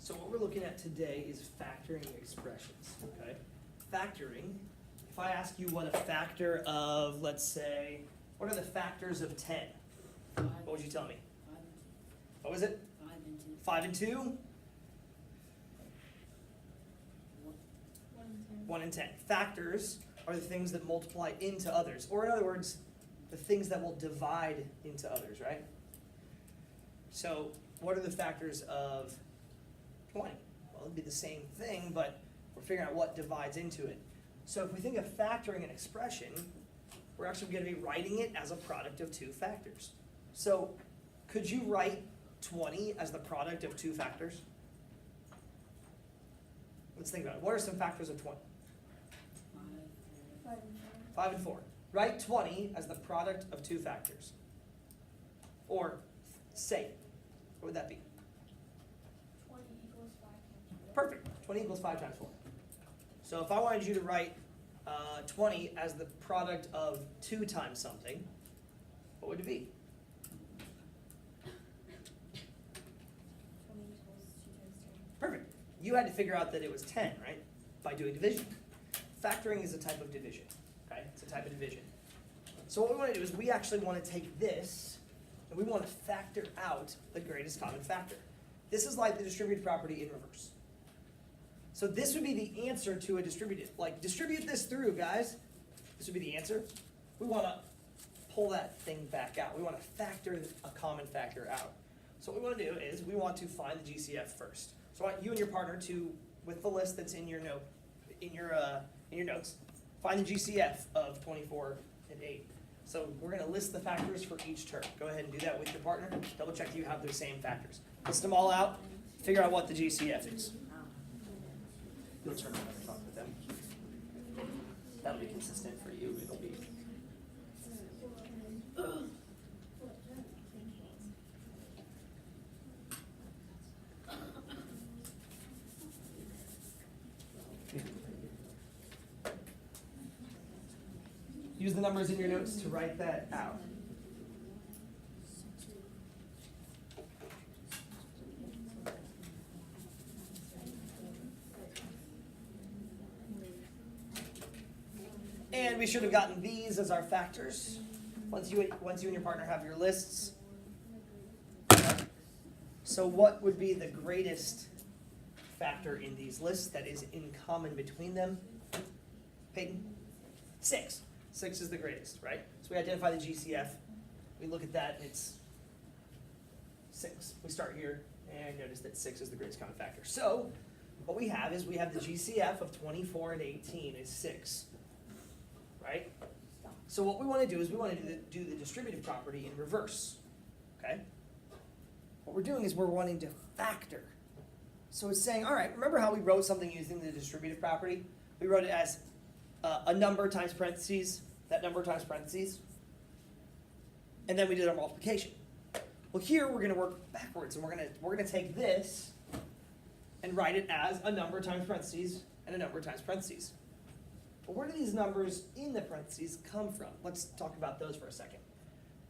So what we're looking at today is factoring expressions, okay? Factoring, if I ask you what a factor of, let's say, what are the factors of 10? What would you tell me? 5 and 2. What was it? 5 and 2. 5 and 2? 1 and 10. 1 and 10. Factors are the things that multiply into others, or in other words, the things that will divide into others, right? So what are the factors of 20? Well, it'd be the same thing, but we're figuring out what divides into it. So if we think of factoring an expression, we're actually going to be writing it as a product of two factors. So could you write 20 as the product of two factors? Let's think about it. What are some factors of 20? 5 and 5 and 4. Write 20 as the product of two factors. Or say it. What would that be? 20 equals 5 times 4. Perfect. 20 equals 5 times 4. So if I wanted you to write 20 as the product of 2 times something, what would it be? 20 equals 2 times 10. Perfect. You had to figure out that it was 10, right? By doing division. Factoring is a type of division. Okay? It's a type of division. So what we want to do is we actually want to take this and we want to factor out the greatest common factor. This is like the distributive property in reverse. So this would be the answer to a distributive. Like, distribute this through, guys. This would be the answer. We want to pull that thing back out. We want to factor a common factor out. So what we want to do is we want to find the GCF first. So I want you and your partner to, with the list that's in your note, in your notes, find the GCF of 24 and 8. So we're going to list the factors for each term. Go ahead and do that with your partner. Double check that you have those same factors. List them all out. Figure out what the GCF is. You'll turn around and talk with them. That'll be consistent for you. It'll be. Use the numbers in your notes to write that out. And we should have gotten these as our factors. Once you and your partner have your lists. So what would be the greatest factor in these lists that is in common between them? Peyton? 6. 6 is the greatest, right? So we identify the GCF. We look at that and it's 6. We start here and notice that 6 is the greatest common factor. So what we have is we have the GCF of 24 and 18 is 6. Right? So what we want to do is we want to do the distributive property in reverse. Okay? What we're doing is we're wanting to factor. So it's saying, all right, remember how we wrote something using the distributive property? We wrote it as a number times parentheses, that number times parentheses, and then we did our multiplication. Well, here we're going to work backwards, and we're going to take this and write it as a number times parentheses and a number times parentheses. But where do these numbers in the parentheses come from? Let's talk about those for a second.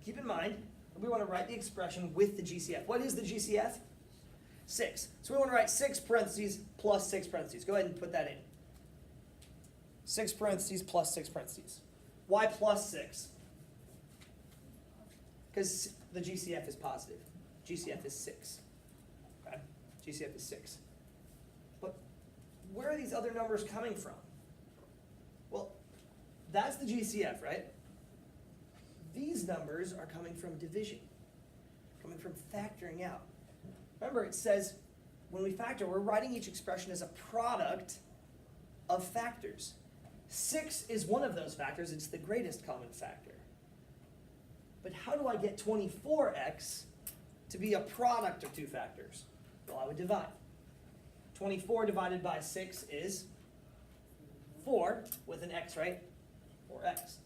Keep in mind, we want to write the expression with the GCF. What is the GCF? 6. So we want to write 6 parentheses plus 6 parentheses. Go ahead and put that in. 6 parentheses plus 6 parentheses. Why plus 6? Because the GCF is positive. GCF is 6. Okay? GCF is 6. But where are these other numbers coming from? Well, that's the GCF, right? These numbers are coming from division, coming from factoring out. Remember, it says when we factor, we're writing each expression as a product of factors. 6 is one of those factors. It's the greatest common factor. But how do I get 24x to be a product of two factors? Well, I would divide. 24 divided by 6 is 4 with an x, right? 4x.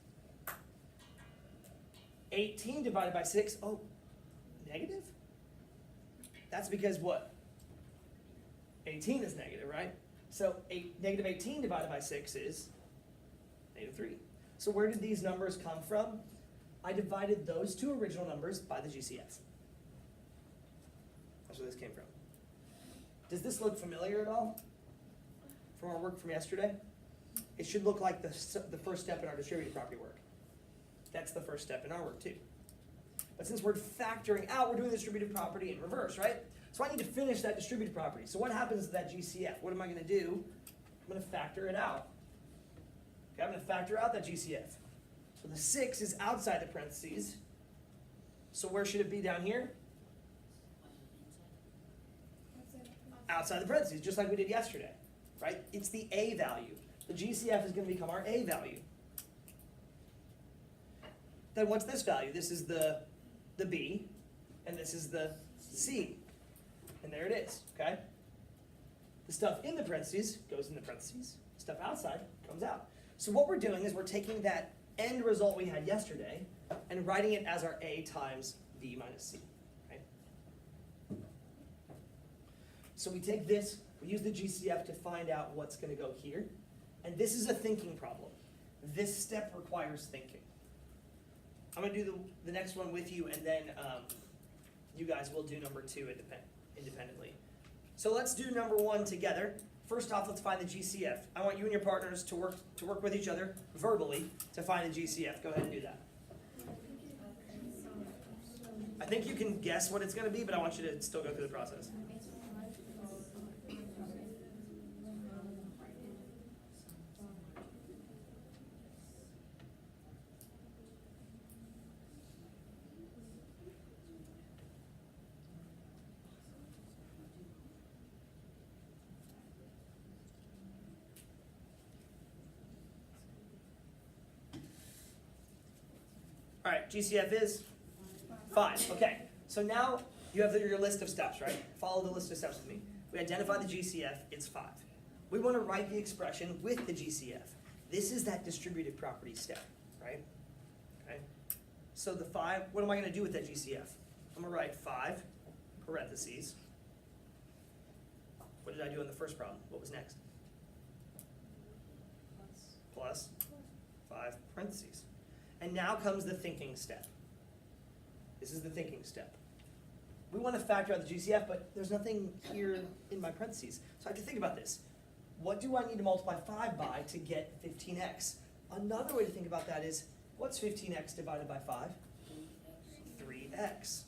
18 divided by 6, oh, negative? That's because what? 18 is negative, right? So negative 18 divided by 6 is negative 3. So where did these numbers come from? I divided those two original numbers by the GCF. That's where this came from. Does this look familiar at all from our work from yesterday? It should look like the first step in our distributed property work. That's the first step in our work too. But since we're factoring out, we're doing the distributed property in reverse, right? So I need to finish that distributed property. So what happens to that GCF? What am I gonna do? I'm gonna factor it out. Okay, I'm gonna factor out that GCF. So the 6 is outside the parentheses. So where should it be down here? Outside the parentheses, just like we did yesterday, right? It's the A value. The GCF is gonna become our A value. Then what's this value? This is the B, and this is the C. And there it is, okay? The stuff in the parentheses goes in the parentheses. Stuff outside comes out. So what we're doing is we're taking that end result we had yesterday and writing it as our A times B minus C, right? So we take this, we use the GCF to find out what's gonna go here. And this is a thinking problem. This step requires thinking. I'm gonna do the next one with you, and then you guys will do number 2 independently. So let's do number 1 together. First off, let's find the GCF. I want you and your partners to work with each other verbally to find the GCF. Go ahead and do that. I think you can guess what it's gonna be, but I want you to still go through the process. All right, GCF is 5. Okay, so now you have your list of steps, right? Follow the list of steps with me. We identify the GCF, it's 5. We want to write the expression with the GCF. This is that distributed property step, right? Okay. So the 5, what am I going to do with that GCF? I'm going to write 5 parentheses. What did I do in the first problem? What was next? Plus 5 parentheses. And now comes the thinking step. This is the thinking step. We want to factor out the GCF, but there's nothing here in my parentheses. So I have to think about this. What do I need to multiply 5 by to get 15x? Another way to think about that is, what's 15x divided by 5? 3x.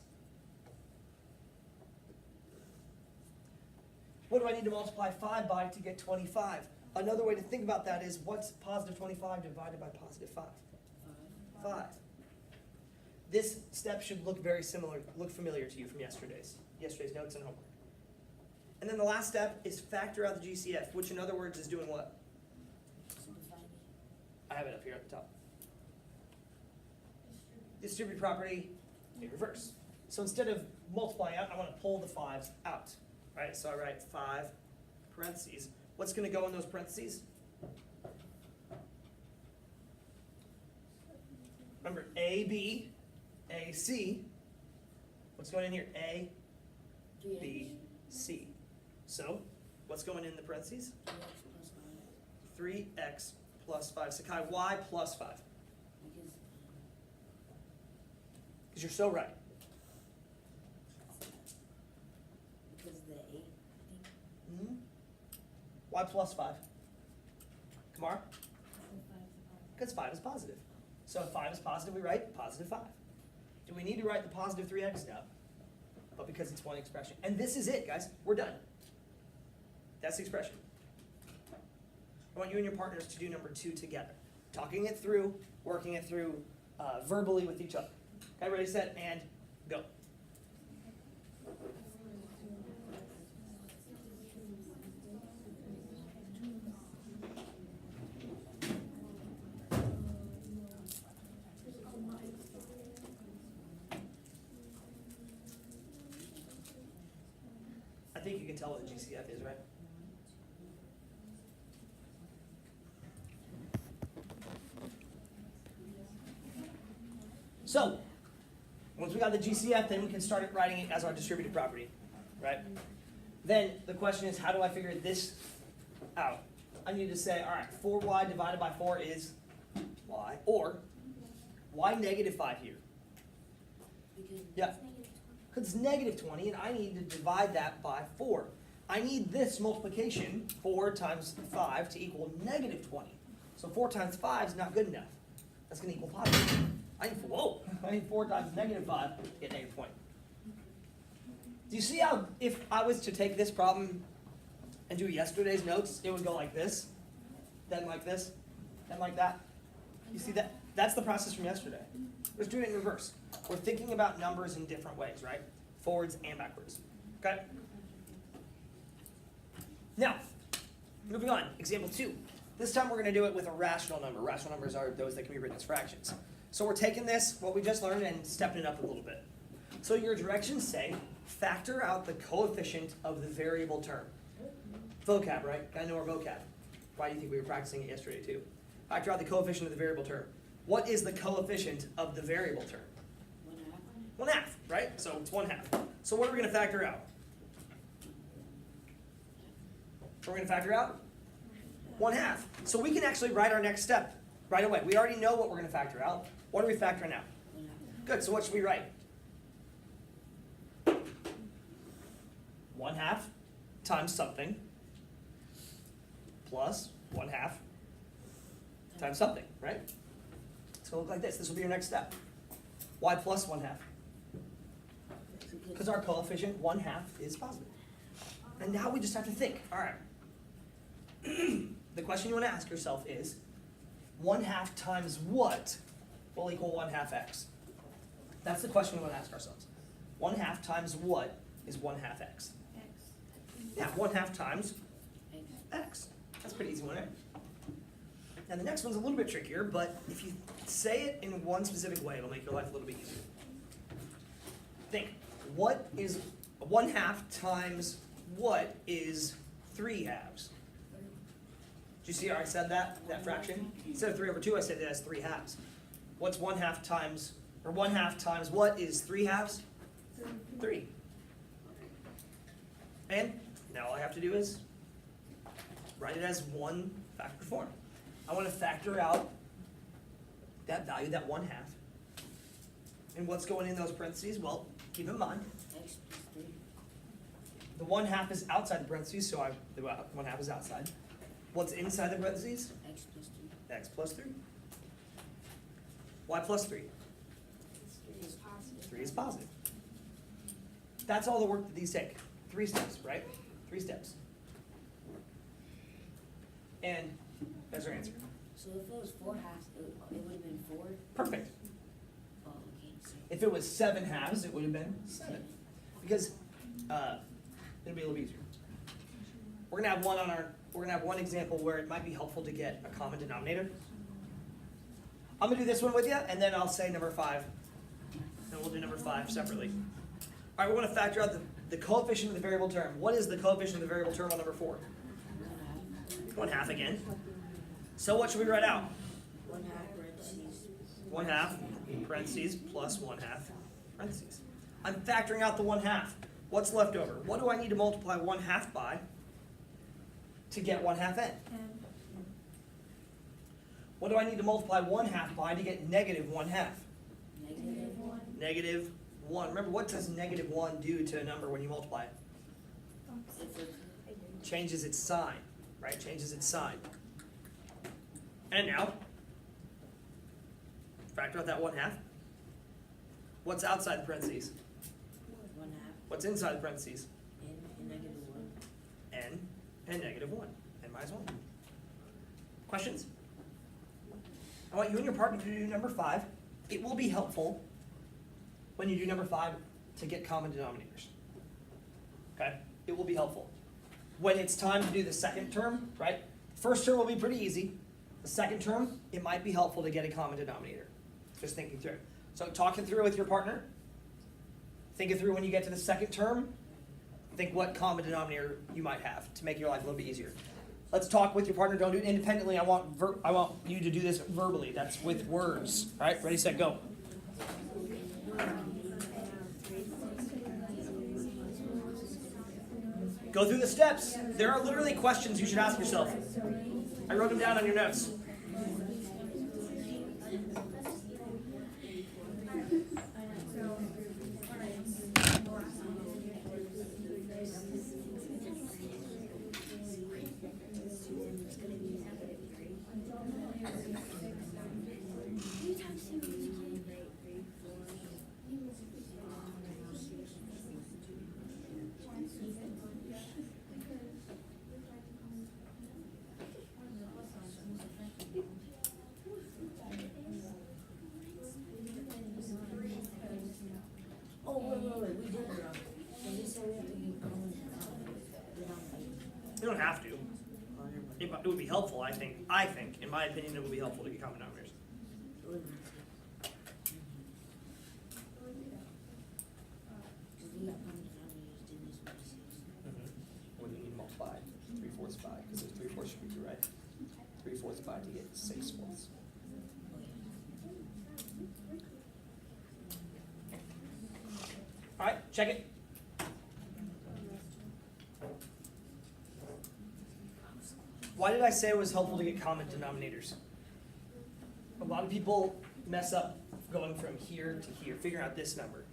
What do I need to multiply 5 by to get 25? Another way to think about that is, what's positive 25 divided by positive 5? 5. This step should look very similar, look familiar to you from yesterday's notes and homework. And then the last step is factor out the GCF, which in other words is doing what? I have it up here at the top. Distributed property in reverse. So instead of multiplying out, I want to pull the 5s out. Right? So I write 5 parentheses. What's going to go in those parentheses? Remember, A, B, A, C. What's going in here? A, B, C. So, what's going in the parentheses? 3x plus 5. Sakai, why plus 5? Because you're so right. Because the 8, Mm-hmm. Why plus 5? Kamar? Because 5 is positive. So if 5 is positive, we write positive 5. Do we need to write the positive 3x? No. But because it's one expression. And this is it, guys. We're done. That's the expression. I want you and your partners to do number 2 together. Talking it through, working it through verbally with each other. Okay, ready, set, and go. I think you can tell what the GCF is, right? So, once we got the GCF, then we can start writing it as our distributed property, right? Then the question is, how do I figure this out? I need to say, all right, 4y divided by 4 is y, or why negative 5 here? because Yeah. Because it's negative 20, and I need to divide that by 4. I need this multiplication, 4 times 5, to equal negative 20. So 4 times 5 is not good enough. That's going to equal positive. I need 4 times negative 5 to get negative 20. Do you see how if I was to take this problem and do yesterday's notes, it would go like this, then like this, then like that? You see that? That's the process from yesterday. We're just doing it in reverse. We're thinking about numbers in different ways, right? Forwards and backwards. Okay? Now, moving on, example 2. This time we're going to do it with a rational number. Rational numbers are those that can be written as fractions. So we're taking this, what we just learned, and stepping it up a little bit. So your directions say, factor out the coefficient of the variable term. Vocab, right? Gotta know our vocab. Why do you think we were practicing it yesterday too? Factor out the coefficient of the variable term. What is the coefficient of the variable term? 1/2. 1/2, right? So it's 1/2. So what are we going to factor out? We're going to factor out 1/2. So we can actually write our next step right away. We already know what we're going to factor out. What are we factoring out? 1/2. Good, so what should we write? 1/2 times something plus 1/2 times something, right? It's going to look like this. This will be your next step. Why plus 1/2? Because our coefficient 1/2 is positive. And now we just have to think. All right. The question you want to ask yourself is, 1/2 times what will equal 1/2 x? That's the question we want to ask ourselves. 1/2 times what is 1/2 x? Yeah, 1/2 times x. That's a pretty easy one, right? Now the next one's a little bit trickier, but if you say it in one specific way, it'll make your life a little bit easier. Think, what is 1/2 times what is 3/2? Did you see how I said that fraction? Instead of 3/2, I said it as 3/2. What's 1/2 times, or 1/2 times what is 3/2? 3. And now all I have to do is write it as one factor form. I want to factor out that value, that 1/2. And what's going in those parentheses? Well, keep in mind, X plus 3. the 1/2 is outside the parentheses, so the 1/2 is outside. What's inside the parentheses? X plus 3. X plus 3. Why plus 3? 3 is positive. 3 is positive. That's all the work that these take. 3 steps, right? 3 steps. And there's our answer. So if it was 4/2, it would have been 4. Perfect. Oh, okay. So If it was 7/2, it would have been 7. Because it'll be a little easier. We're gonna have one example where it might be helpful to get a common denominator. I'm gonna do this one with you, and then I'll say number 5. And we'll do number 5 separately. All right, we want to factor out the coefficient of the variable term. What is the coefficient of the variable term on number 4? 1/2 again. So what should we write out? 1/2 parentheses. 1/2 parentheses plus 1/2 parentheses. I'm factoring out the 1/2. What's left over? What do I need to multiply 1/2 by to get 1/2 n? What do I need to multiply 1/2 by to get negative 1/2? Negative 1. Negative 1. Remember, what does negative 1 do to a number when you multiply it? If it, Changes its sign, right? Changes its sign. And now, factor out that 1/2. What's outside the parentheses? 1/2. What's inside the parentheses? And negative 1. N and negative 1. N minus 1. Questions? I want you and your partner to do number 5. It will be helpful when you do number 5 to get common denominators. Okay? It will be helpful. When it's time to do the second term, right? First term will be pretty easy. The second term, it might be helpful to get a common denominator. Just thinking through. So talk it through with your partner. Think it through when you get to the second term. Think what common denominator you might have to make your life a little bit easier. Let's talk with your partner. Don't do it independently. I want you to do this verbally. That's with words. All right? Ready, set, go. Go through the steps. There are literally questions you should ask yourself. I wrote them down on your notes. wait, we did it wrong. So you said we have to use common denominator. You don't have to. It would be helpful, I think, in my opinion, it would be helpful to get common denominators. Cause we got common denominators, then this one is 6. What do you need to multiply? 3/4 5, because there's 3/4 should be 2, right? 3/4 5 to get 6/4. All right, check it. Why did I say it was helpful to get common denominators? A lot of people mess up going from here to here, figuring out this number.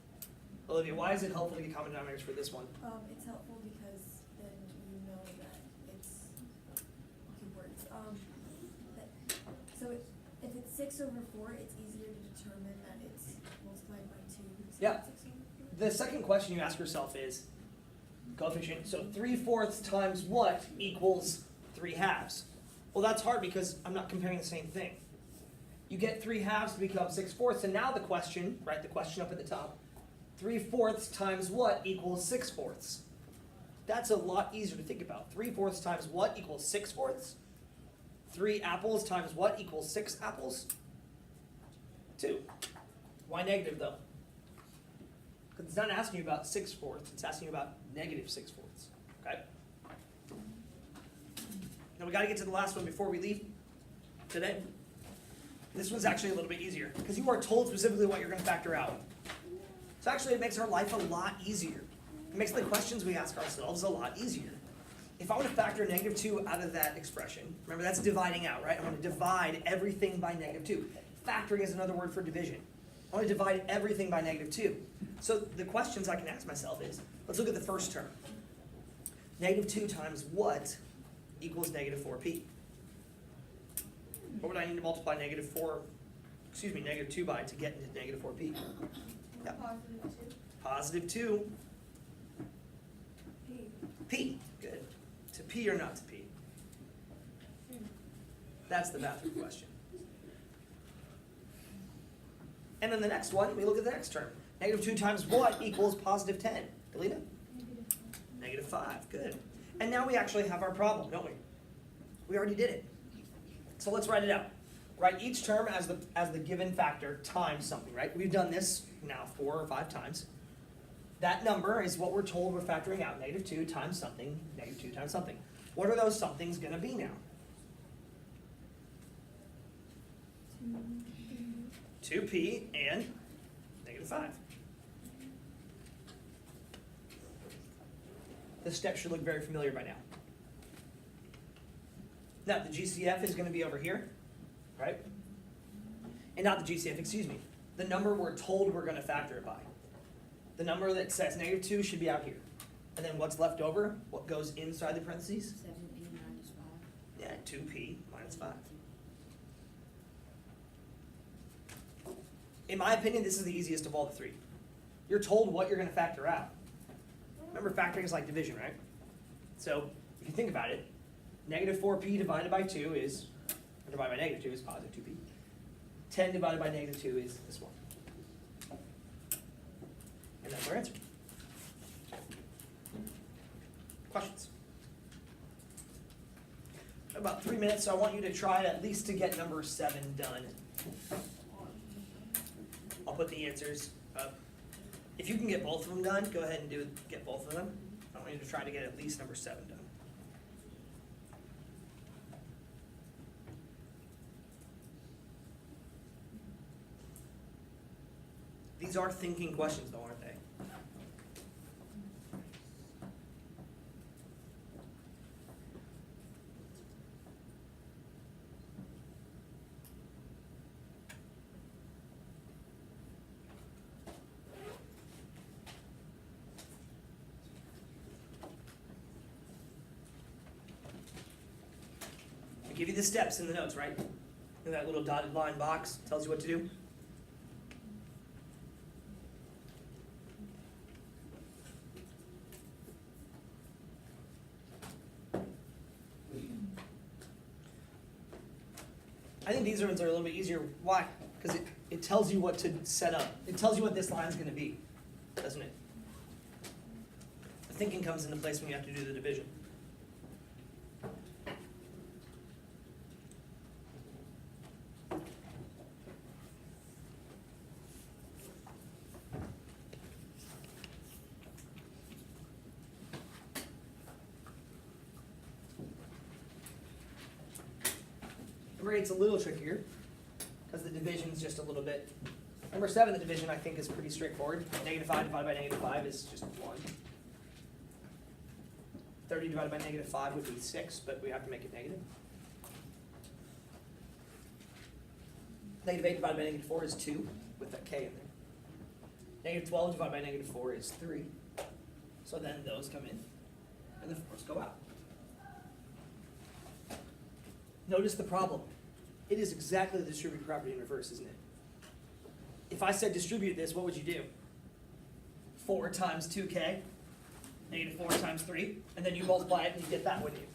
Olivia, why is it helpful to get common denominators for this one? It's helpful because then you know that it's, okay, words, so if it's 6/4, it's easier to determine that it's multiplied by 2. So Yeah. it's 6/4. The second question you ask yourself is, coefficient, so 3/4 times what equals 3/2? Well, that's hard because I'm not comparing the same thing. You get 3/2 to become 6/4, and now the question, right, the question up at the top, 3/4 times what equals 6/4? That's a lot easier to think about. 3/4 times what equals 6/4? 3 apples times what equals 6 apples? 2. Why negative though? Because it's not asking you about 6/4, it's asking you about negative 6/4, okay? Now we gotta get to the last one before we leave today. This one's actually a little bit easier, because you are told specifically what you're gonna factor out. So actually it makes our life a lot easier. It makes the questions we ask ourselves a lot easier. If I want to factor -2 out of that expression, remember that's dividing out, right? I want to divide everything by -2. Factoring is another word for division. I want to divide everything by -2. So the questions I can ask myself is, let's look at the first term. -2 times what equals -4p? What would I need to multiply -2 by to get into -4p? Yeah. Positive 2. +2. P. Good. To P or not to P? That's the bathroom question. And then the next one, we look at the next term. -2 times what equals +10? Galina? -5. Good. And now we actually have our problem, don't we? We already did it. So let's write it out. Write each term as the given factor times something, right? We've done this now 4 or 5 times. That number is what we're told we're factoring out. -2 times something, -2 times something. What are those somethings going to be now? 2p and -5. This step should look very familiar by now. Now, the GCF is going to be over here, right? And not the GCF, excuse me. The number we're told we're going to factor it by. The number that says -2 should be out here. And then what's left over, what goes inside the parentheses? 7p minus 5. Yeah, 2p minus 5. In my opinion, this is the easiest of all the 3. You're told what you're going to factor out. Remember, factoring is like division, right? So, if you think about it, -4p divided by 2 is, or divided by -2 is +2p. 10 divided by -2 is this one. And that's our answer. Questions? About 3 minutes, so I want you to try at least to get number 7 done. I'll put the answers up. If you can get both of them done, go ahead and get both of them. I want you to try to get at least number 7 done. These are thinking questions though, aren't they? I give you the steps in the notes, right? In that little dotted line box, tells you what to do. I think these ones are a little bit easier. Why? Because it tells you what to set up. It tells you what this line is going to be, doesn't it? The thinking comes into place when you have to do the division. Number 8's a little trickier, because the division's just a little bit. Number 7, the division I think is pretty straightforward. -5 divided by -5 is just 1. 30 divided by -5 would be 6, but we have to make it negative. -8 divided by -4 is 2, with that k in there. -12 divided by -4 is 3. So then those come in, and the 4s go out. Notice the problem. It is exactly the distributed property in reverse, isn't it? If I said distribute this, what would you do? 4 times 2k, -4 times 3, and then you multiply it and you get that, wouldn't you?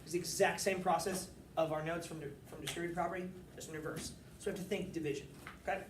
It's the exact same process of our notes from distributed property, just in reverse. So we have to think division, okay?